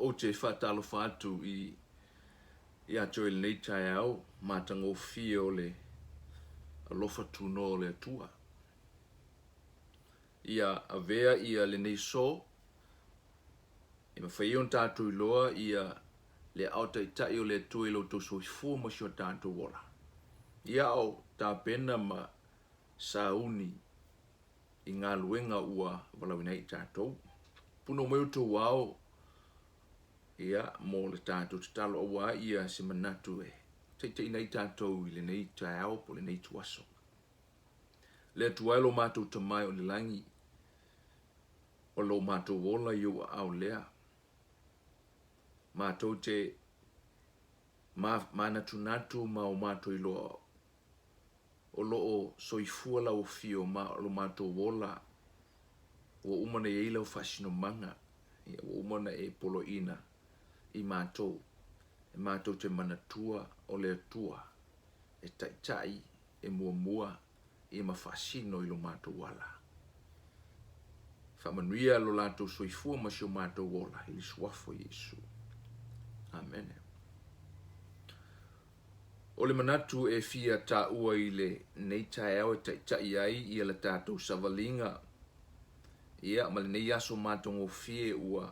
o te whatalo whātu i a joe nei tai au, mātango fia o le alofa tūno o le atua. Ia avea ia le nei so, i mawhaion tātou i loa ia le auta i tai o le atua i lo tō so i fua mo sio tātou wala. Ia au tā pena ma sauni i ngā luenga ua walawina i tātou. Puno meu tō wao, ia mo le tātou te talo awa ia se manatu e. Tei nei tātou i le nei tai au po le nei tuaso. Le tuailo mātou tamai o le langi, o lo mātou wola i ua au lea. Mātou te manatu ma o mātou i loa o loo soifua la o fio ma o lo mātou wola o umana e ila o fasino manga, o umana e polo ina i mātou. E mātou te manatua o le atua, e tai, e mua, e mawhasino i lo mātou wala. Whamanuia lo lātou soifua ma sio mātou wola, i suafo Yesu. Amen. O le manatu e fia tā ua i le nei tai au e tai ai i la tātou savalinga. Ia, ma le nei aso mātongo fie ua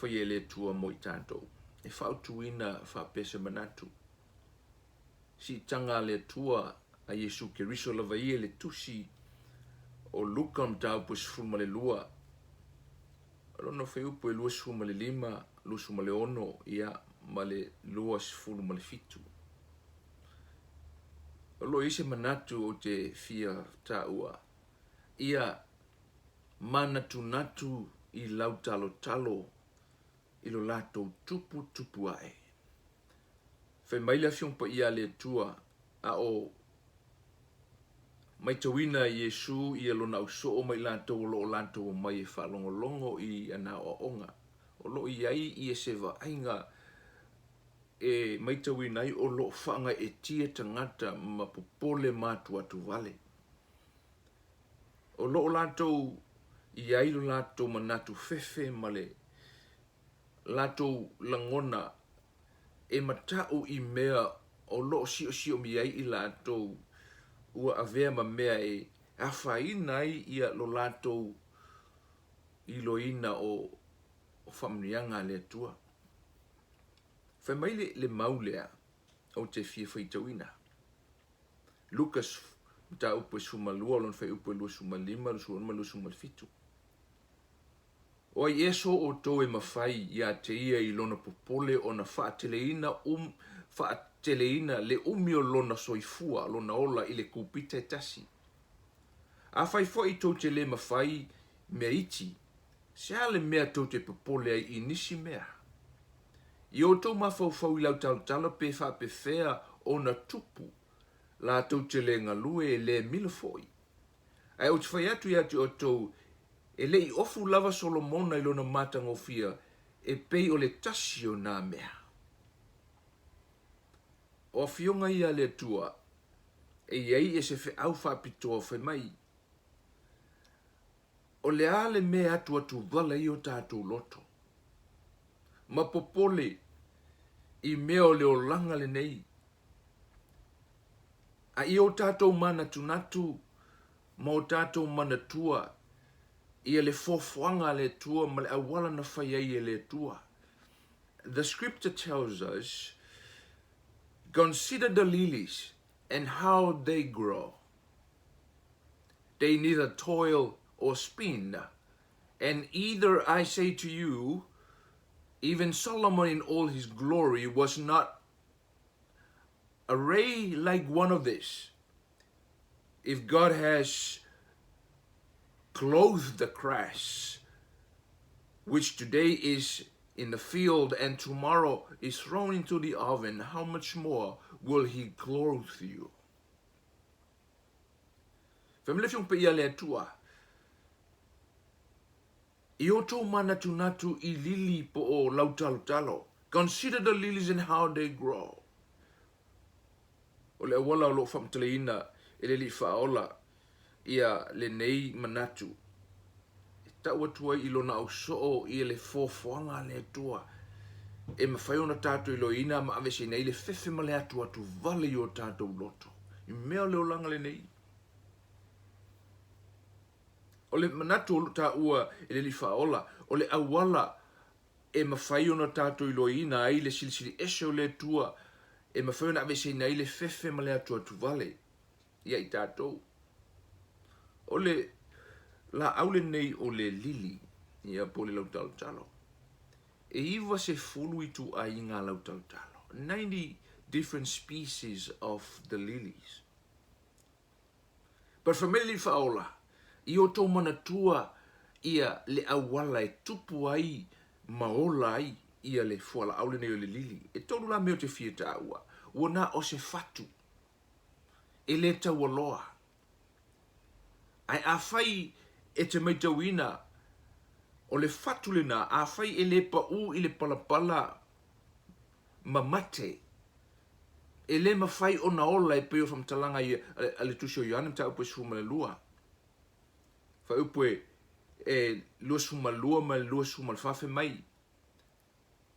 whaie le tua mo i tātou. E whautuina whapese manatu. Si tanga le tua a Yesu Keriso lava ia le tusi o luka mtau pus fuma le lua. Rono whaiupo e lua sfuma le lima, lua sfuma le ono, ia ma le lua sfuma le fitu. Olo ise manatu o te fia taua. Ia manatu i lau talo i lo lato tupu ae. Whai maila fiongpa ia le tua a o mai tawina Yesu i alo na uso o mai lato o lo lato o mai e whalongolongo i ana o onga. O lo i ai i e sewa ainga e mai tawina i o lo whanga e tia tangata ma popole mātua tu vale. O lo lato i ai lo lato manatu fefe male lato langona e matau i mea o lo sio mi ai i lato ua avea ma mea e awhaina i a lo lato i loina o whamnianga le tua. Whai le maulea o te fia whaitawina. Lucas ta upo sumalua lon whai upo lua sumalima lua sumalfitu. O Yeso o to e mawhai ia te ia i lona popole o na whaateleina le umio lona soifua lona ola i le kupita e tasi. A whai fwoi to te le mawhai mea iti, sea le mea to te popole ai i nisi mea. I o to mawhau i lau tala pe whea o na tupu la to te le ngalue e le mila foi. Ai o te whai atu i atu o to e lei ofu lava Solomona i lona matanga o fia e pei o le tasio nā mea. O fionga ia le tua e iei e se fe au whapitoa whai mai. O le ale mea atu vala i o tātou loto. Ma popole i mea o le o langa le nei. A i o tātou manatu ma o tātou manatua ia le fofuanga le tua ma le awala na whaiei le tua. The scripture tells us, consider the lilies and how they grow. They neither toil or spin. And either I say to you, even Solomon in all his glory was not arrayed like one of these. If God has clothe the grass, which today is in the field and tomorrow is thrown into the oven, how much more will he clothe you? Femlefiong pe ia le tua. I o tō manatu i lili po o lautalo. Consider the lilies and how they grow. O le awala o lo whamtaleina e le li whaola ia le nei manatu. tau atua I lona au soo I le fofoanga le tua. E mawhai ona tātou I lo ina ma avese nei le fefe ma le atu atu vale I o tātou loto. I mea leo langa le nei. O le manatu o ta ua I le lifaola, o le awala e mawhai ona tātou I lo ina ai le silisili ese o le tua, e mawhai ona avese nei le fefe ma le atu atu vale. Ia I tātou. O le la aule nei o le lili, ia po le lau talo talo. E iwa se fulu I tu a inga lau talo talo. 90 different species of the lilies. But for me li faola, I o tō manatua ia le awala e tupu ai, maola ai, ia le fuala aule nei o le lili. E tolu la meo te fia ta ua, wana o se fatu. E le tawaloa. Ai a fai e te maitawina o le fatu le na, a fai e le pa u I le palapala mamate. E le mawhai o na ola e peo whamtalanga I a le tusio Ioanam ta upo suma le lua. Whai upo e lua suma lua ma lua suma le whafe mai.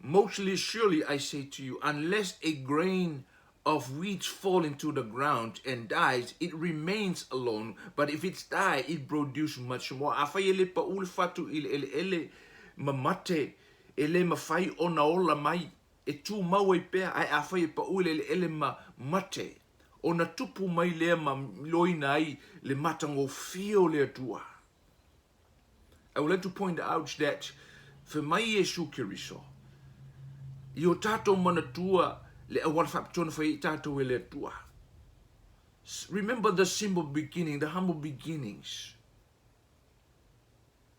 Mostly surely I say to you, unless a grain of wheat fall into the ground and dies, it remains alone. But if it dies, it produces much more. Awhai ele pa ule fatu ele mamate, ele mawhai o na ola mai. E tu mau e pea, ai awhai pa ule ele mate. O na tupu mai lea ma loina ai le matango fio lea tua. I would like to point out that for mai Yesu Kiriso, I o tātou manatua le awal whapitona whai tātou e le tua. Remember the simple beginning, the humble beginnings.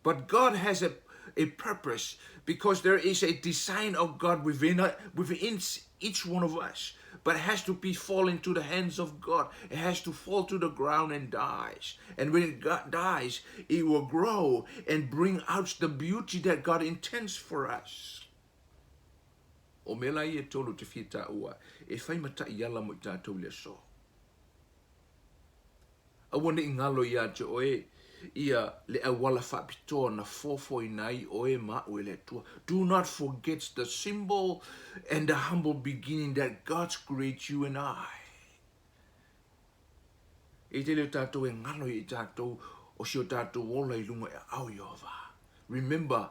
But God has a purpose because there is a design of God within each one of us. But it has to be fall into the hands of God. It has to fall to the ground and dies. And when it dies, it will grow and bring out the beauty that God intends for us. O mela I e tolu te fita ua, e whai mata I ala mo I tātou le so. Awane I ngalo ia te oe, ia le awala whapitoa na fofo inai oe ma ue le tua. Do not forget the symbol and the humble beginning that God's created you and I. E te leo tātou e ngalo I tātou, o si o tātou ola I lunga e au iova. Remember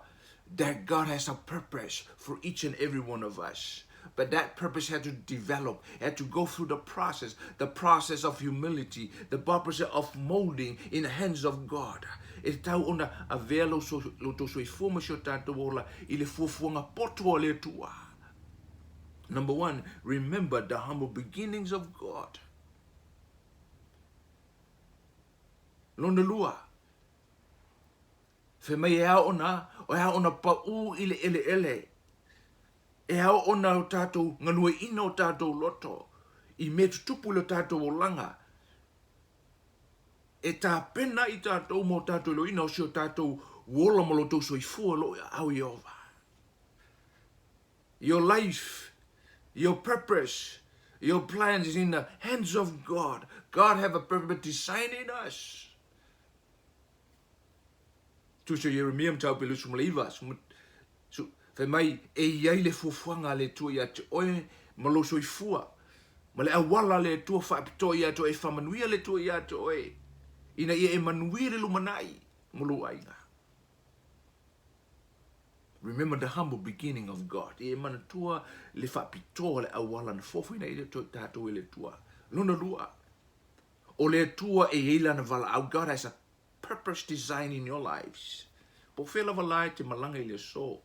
that God has a purpose for each and every one of us. But that purpose had to develop, had to go through the process of humility, the process of molding in the hands of God. E tau ona a vea lo toso I fuma si o tātou ola I le fuafuanga poto le tua. Number one, remember the humble beginnings of God. Lona lua. Fe mai e hao ona pa u I le ele. E hao ona o tātou nganue ina o tātou loto. I me tutupu le tātou o langa. E tā pena I tātou mo tātou lo ina o si o tātou wola mo lo tauso I fua lo au Iova. Your life, your purpose, your plans is in the hands of God. God have a purpose design in us. Tuso Jeremia mtau pelu sumaliva. Fe mai e iai le fuafuanga le tua ia te oe maloso I fua. Ma le awala le tua whaapito ia te oe whamanuia le tua ia te oe. Ina ia e manuia le lumanai mulu ainga. Remember the humble beginning of God. E manatua le whaapito le awala na fofu ina ia te tātou e le tua. Luna lua. O le tua e eila na vala au. God has a purpose design in your lives. Po whela valai te malanga I le so.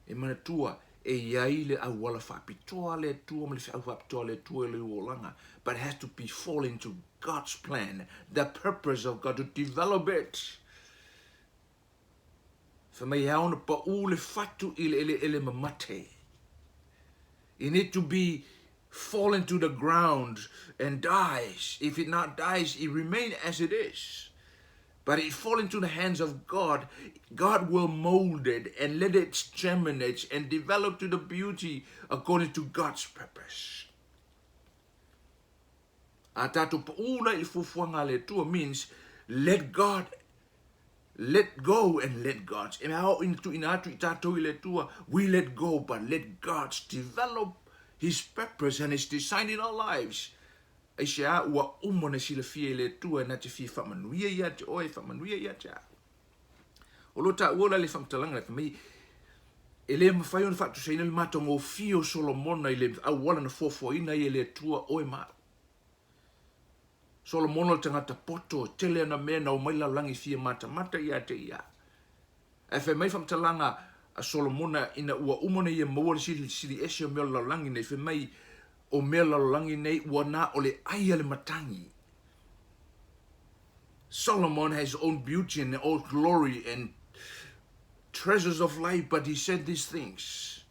E manatua e iai le awala whaapitoa le tua ma le whaapitoa le tua le uolanga. But it has to be fall into God's plan, the purpose of God to develop it. Fa mai haona pa u le fatu ele mamate. It need to be fall into the ground and dies. If it not dies, it remain as it is. But it fall into the hands of God. God will mold it and let it germinate and develop to the beauty according to God's purpose. A tātou paula I fufuanga le tua means let God let go and let God. E how into inatu itato ile tua, we let go, but let God develop His purpose and His design in our lives. E shea ua umone sila fie ile tua na te fie whamanuia ia te oe whamanuia ia te a. O lo ta uola le whamtalanga le whamei, e le mawhai on whatu seina le mata ngō fio Solomona i le awala na fōfōina i le tua oe maa. Solomon o tangata poto, tele ana mea na o mai laulangi fia mata ia te ia. E whai mai whamtalanga a Solomona ina ua umone ia maua le sili ese o mea laulangi nei, whai mai o mea laulangi nei ua na o le aia le matangi. Solomon has own beauty and own glory and treasures of life, but he said these things.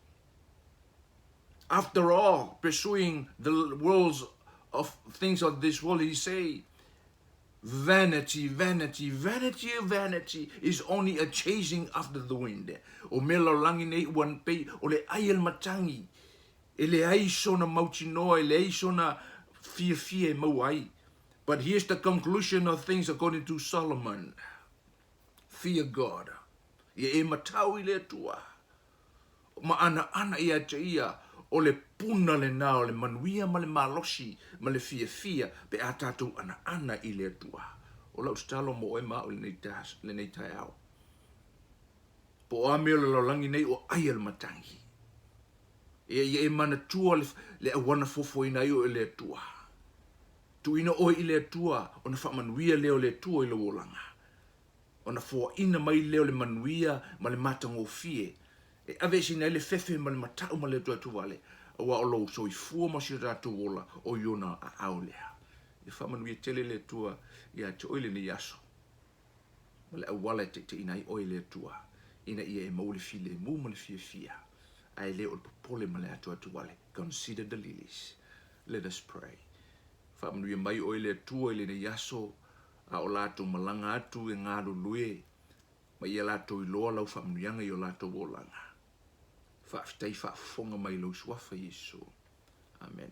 After all, pursuing the world's of things of this world, he say, vanity, vanity, vanity, vanity is only a chasing after the wind. O me laulangi nei wan pei o le ai el matangi. E le ai sona mauti noa, e le ai sona fia mauai. But here's the conclusion of things according to Solomon. Fear God. Ia e matau I le tua. Ma ana ia te ia. O le puna le nā o le manuia ma le malosi ma le fia pe a tātou ana I le tua. O lau stalo mo e maa o le nei tai au. Po o ame o le laulangi nei o ai al matangi. Ia e mana tua le awana fofoina I o le tua. Tuina o I le tua o na whamanuia leo le tua I le wolanga. O na fō ina mai leo le manuia ma le matango fie. E ave sina le fefe ma le matau ma le tua wale. Wa o lo so I fua ma si ratu wola o yona a aulea. E whamanuia tele le tua ia te oile ni yaso. Ma le awala te ina I oile tua. Ina ia e maule file mu ma le fia. Ai leo o popole ma le atu wale. Consider the lilies. Let us pray. Whamanuia mai oile tua ile ni yaso. A o lato malanga atu e ngāru lue. Ma ia lato I loa lau whamanuianga I o lato wolanga. Whaafitai whaafonga mai lau suafa Yesu. Amen.